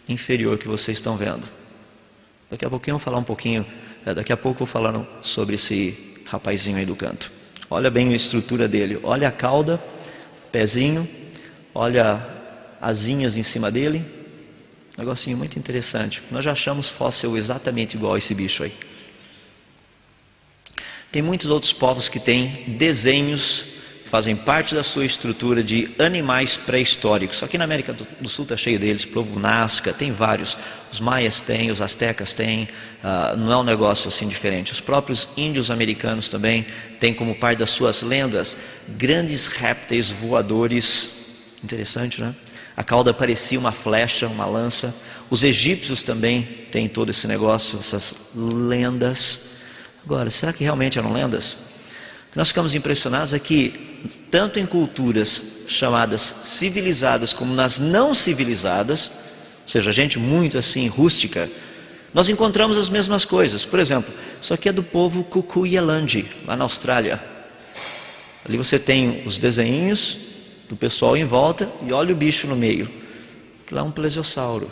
inferior que vocês estão vendo. Daqui a pouquinho eu vou falar um pouquinho, daqui a pouco eu vou falar sobre esse rapazinho aí do canto. Olha bem a estrutura dele, olha a cauda, pezinho, olha as asinhas em cima dele. Negocinho muito interessante. Nós já achamos fóssil exatamente igual a esse bicho aí. Tem muitos outros povos que têm desenhos que fazem parte da sua estrutura de animais pré-históricos. Aqui na América do Sul está cheio deles, povo Nazca, tem vários. Os maias têm, os astecas têm, não é um negócio assim diferente. Os próprios índios americanos também têm como parte das suas lendas grandes répteis voadores. Interessante, né? A cauda parecia uma flecha, uma lança. Os egípcios também têm todo esse negócio, essas lendas. Agora, será que realmente eram lendas? O que nós ficamos impressionados é que, tanto em culturas chamadas civilizadas como nas não civilizadas, ou seja, gente muito assim rústica, nós encontramos as mesmas coisas. Por exemplo, isso aqui é do povo Kukuyelandi, lá na Austrália. Ali você tem os desenhinhos do pessoal em volta e olha o bicho no meio. Lá é um plesiosauro.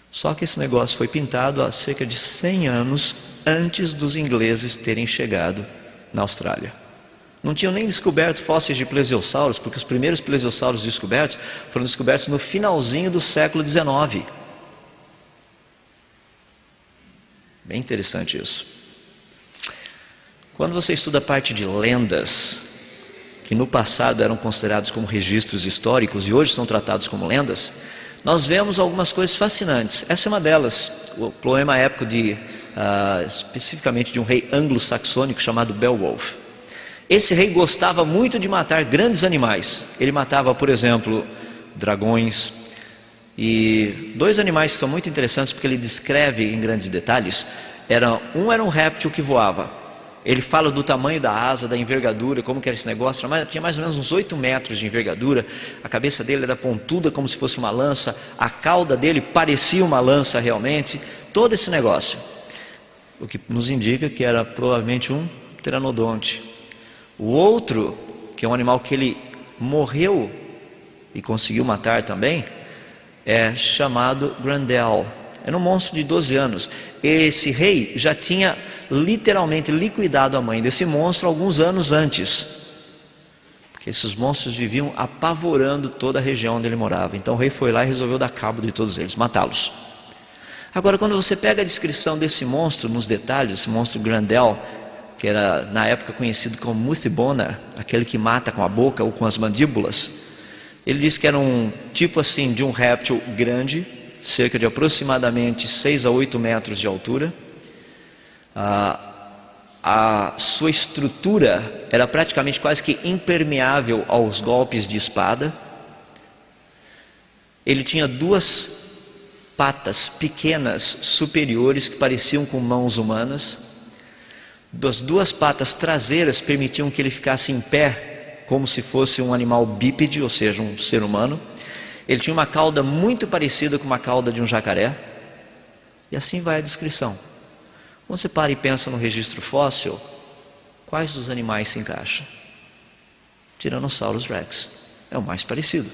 Só que esse negócio foi pintado há cerca de 100 anos antes dos ingleses terem chegado na Austrália. Não tinham nem descoberto fósseis de plesiosauros, porque os primeiros plesiosauros descobertos foram descobertos no finalzinho do século XIX. Bem interessante isso. Quando você estuda a parte de lendas, que no passado eram considerados como registros históricos e hoje são tratados como lendas, nós vemos algumas coisas fascinantes. Essa é uma delas, o poema épico especificamente de um rei anglo-saxônico chamado Beowulf. Esse rei gostava muito de matar grandes animais. Ele matava, por exemplo, dragões. E dois animais que são muito interessantes porque ele descreve em grandes detalhes. Um era um réptil que voava. Ele fala do tamanho da asa, da envergadura, como que era esse negócio. Tinha mais ou menos uns 8 metros de envergadura. A cabeça dele era pontuda como se fosse uma lança. A cauda dele parecia uma lança realmente. Todo esse negócio. O que nos indica que era provavelmente um pteranodonte. O outro, que é um animal que ele morreu e conseguiu matar também, é chamado Grendel. Era um monstro de 12 anos. Esse rei já tinha literalmente liquidado a mãe desse monstro alguns anos antes. Porque esses monstros viviam apavorando toda a região onde ele morava. Então o rei foi lá e resolveu dar cabo de todos eles, matá-los. Agora, quando você pega a descrição desse monstro nos detalhes, esse monstro Grendel, que era na época conhecido como Muthibona, aquele que mata com a boca ou com as mandíbulas, ele diz que era um tipo assim de um réptil grande, cerca de aproximadamente 6 a 8 metros de altura. A sua estrutura era praticamente quase que impermeável aos golpes de espada. Ele tinha 2 patas pequenas superiores que pareciam com mãos humanas. Das 2 patas traseiras permitiam que ele ficasse em pé, como se fosse um animal bípede, ou seja, um ser humano. Ele tinha uma cauda muito parecida com uma cauda de um jacaré. E assim vai a descrição. Quando você para e pensa no registro fóssil, quais dos animais se encaixam? Tyrannosaurus Rex é o mais parecido.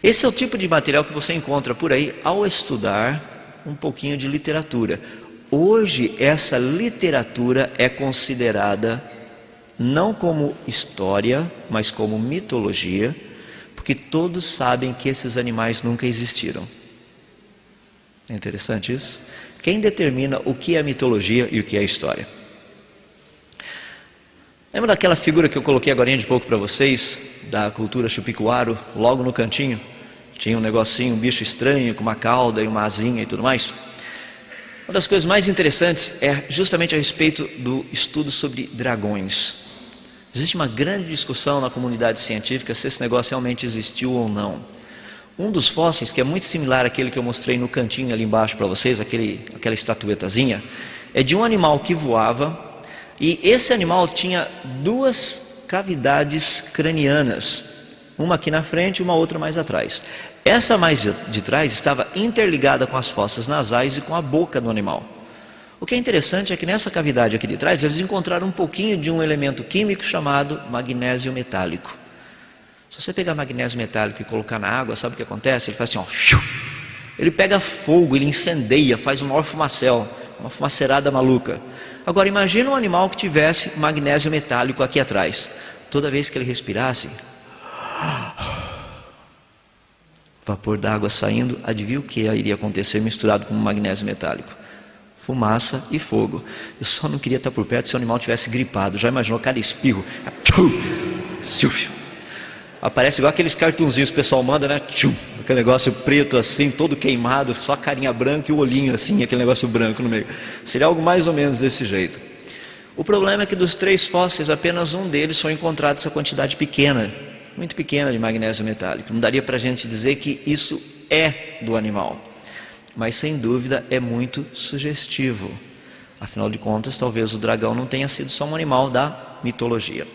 Esse é o tipo de material que você encontra por aí ao estudar um pouquinho de literatura. Hoje essa literatura é considerada não como história, mas como mitologia, porque todos sabem que esses animais nunca existiram. É interessante isso? Quem determina o que é mitologia e o que é história? Lembra daquela figura que eu coloquei agora de pouco para vocês, da cultura Chupicuaro, logo no cantinho? Tinha um negocinho, um bicho estranho, com uma cauda e uma asinha e tudo mais. Uma das coisas mais interessantes é justamente a respeito do estudo sobre dragões. Existe uma grande discussão na comunidade científica se esse negócio realmente existiu ou não. Um dos fósseis, que é muito similar àquele que eu mostrei no cantinho ali embaixo para vocês, aquela estatuetazinha, é de um animal que voava, e esse animal tinha 2 cavidades cranianas, uma aqui na frente e uma outra mais atrás. Essa mais de trás estava interligada com as fossas nasais e com a boca do animal. O que é interessante é que nessa cavidade aqui de trás eles encontraram um pouquinho de um elemento químico chamado magnésio metálico. Se você pegar magnésio metálico e colocar na água, sabe o que acontece? Ele faz assim, ó, ele pega fogo, ele incendeia, faz um maior fumacel, uma fumaceirada maluca. Agora imagina um animal que tivesse magnésio metálico aqui atrás. Toda vez que ele respirasse, vapor d'água saindo, adivinha o que iria acontecer misturado com magnésio metálico? Fumaça e fogo. Eu só não queria estar por perto se o animal tivesse gripado. Já imaginou cada espirro? Aparece igual aqueles cartunzinhos que o pessoal manda, né? Aquele negócio preto assim, todo queimado, só a carinha branca e o olhinho assim, aquele negócio branco no meio. Seria algo mais ou menos desse jeito. O problema é que dos 3 fósseis, apenas um deles foi encontrado essa quantidade pequena, muito pequena de magnésio metálico. Não daria para a gente dizer que isso é do animal, mas sem dúvida é muito sugestivo. Afinal de contas, talvez o dragão não tenha sido só um animal da mitologia.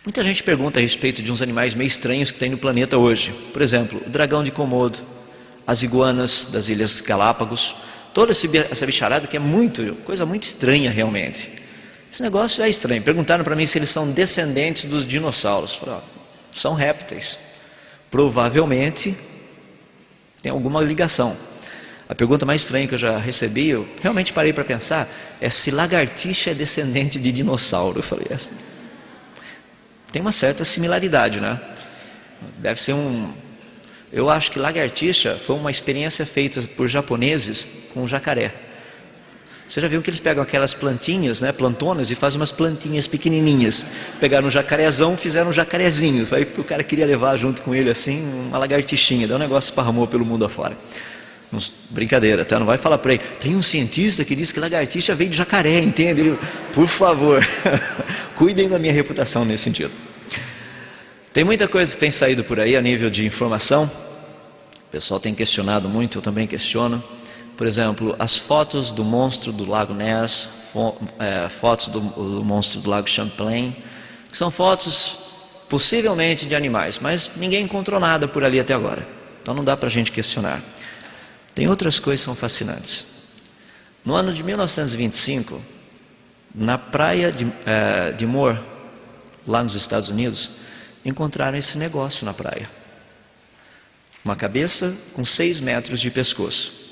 Muita gente pergunta a respeito de uns animais meio estranhos que tem no planeta hoje. Por exemplo, o dragão de Komodo, as iguanas das Ilhas Galápagos, toda essa bicharada que é coisa muito estranha realmente. Esse negócio é estranho. Perguntaram para mim se eles são descendentes dos dinossauros. Falaram, são répteis. Provavelmente tem alguma ligação. A pergunta mais estranha que eu já recebi, eu realmente parei para pensar, é se lagartixa é descendente de dinossauro. Eu falei, tem uma certa similaridade, né? Deve ser Eu acho que lagartixa foi uma experiência feita por japoneses com jacaré. Você já viu que eles pegam aquelas plantinhas, né, plantonas, e fazem umas plantinhas pequenininhas. Pegaram um jacarezão, fizeram um jacarezinho. Foi que o cara queria levar junto com ele assim, uma lagartixinha. Daí o negócio esparramou pelo mundo afora. Brincadeira, tá? Não vai falar por aí. Tem um cientista que diz que lagartixa veio de jacaré, entende? Por favor, cuidem da minha reputação nesse sentido. Tem muita coisa que tem saído por aí a nível de informação. O pessoal tem questionado muito, eu também questiono. Por exemplo, as fotos do monstro do Lago Ness, fotos do monstro do Lago Champlain, que são fotos possivelmente de animais, mas ninguém encontrou nada por ali até agora. Então não dá para a gente questionar. Tem outras coisas que são fascinantes. No ano de 1925, na praia de Moore, lá nos Estados Unidos, encontraram esse negócio na praia. Uma cabeça com 6 metros de pescoço.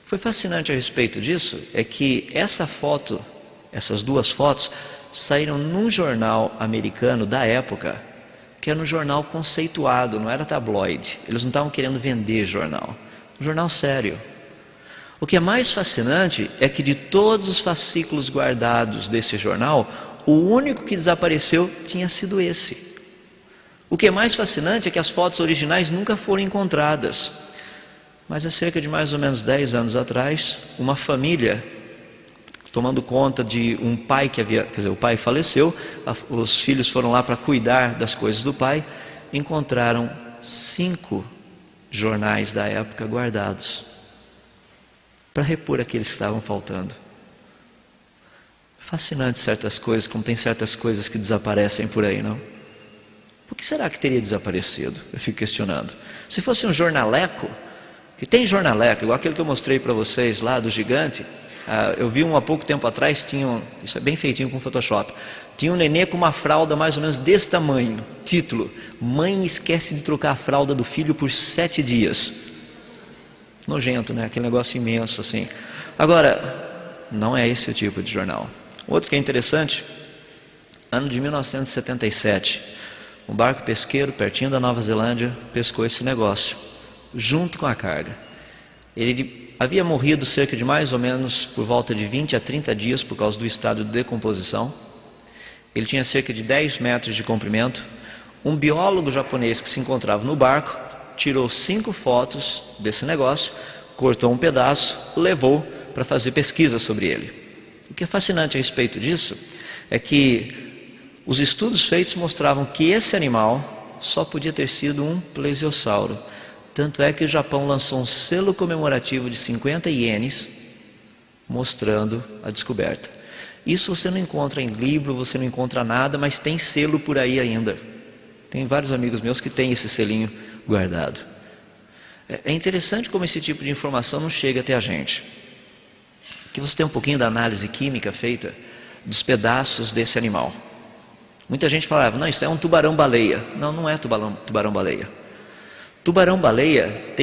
O que foi fascinante a respeito disso é que essas 2 fotos, saíram num jornal americano da época, que era um jornal conceituado, não era tabloide. Eles não estavam querendo vender jornal. Um jornal sério. O que é mais fascinante é que de todos os fascículos guardados desse jornal, o único que desapareceu tinha sido esse. O que é mais fascinante é que as fotos originais nunca foram encontradas. Mas há cerca de mais ou menos 10 anos atrás, uma família, tomando conta de um pai o pai faleceu, os filhos foram lá para cuidar das coisas do pai, encontraram 5 jornais da época guardados, para repor aqueles que estavam faltando. Fascinante certas coisas, como tem certas coisas que desaparecem por aí, não? Por que será que teria desaparecido? Eu fico questionando. Se fosse um jornaleco, que tem jornaleco, igual aquele que eu mostrei para vocês lá do gigante, eu vi há pouco tempo atrás, isso é bem feitinho com Photoshop, tinha um nenê com uma fralda mais ou menos desse tamanho, título, mãe esquece de trocar a fralda do filho por 7 dias. Nojento, né? Aquele negócio imenso assim. Agora, não é esse o tipo de jornal. Outro que é interessante, ano de 1977, um barco pesqueiro pertinho da Nova Zelândia pescou esse negócio, junto com a carga. Ele havia morrido cerca de mais ou menos por volta de 20 a 30 dias por causa do estado de decomposição. Ele tinha cerca de 10 metros de comprimento. Um biólogo japonês que se encontrava no barco tirou 5 fotos desse negócio, cortou um pedaço, levou para fazer pesquisa sobre ele. O que é fascinante a respeito disso é que os estudos feitos mostravam que esse animal só podia ter sido um plesiosauro. Tanto é que o Japão lançou um selo comemorativo de 50 ienes, mostrando a descoberta. Isso você não encontra em livro, você não encontra nada, mas tem selo por aí ainda. Tem vários amigos meus que têm esse selinho guardado. É interessante como esse tipo de informação não chega até a gente. Aqui você tem um pouquinho da análise química feita dos pedaços desse animal. Muita gente falava, não, isso é um tubarão-baleia. Não, não é tubarão-baleia. Tubarão-baleia tem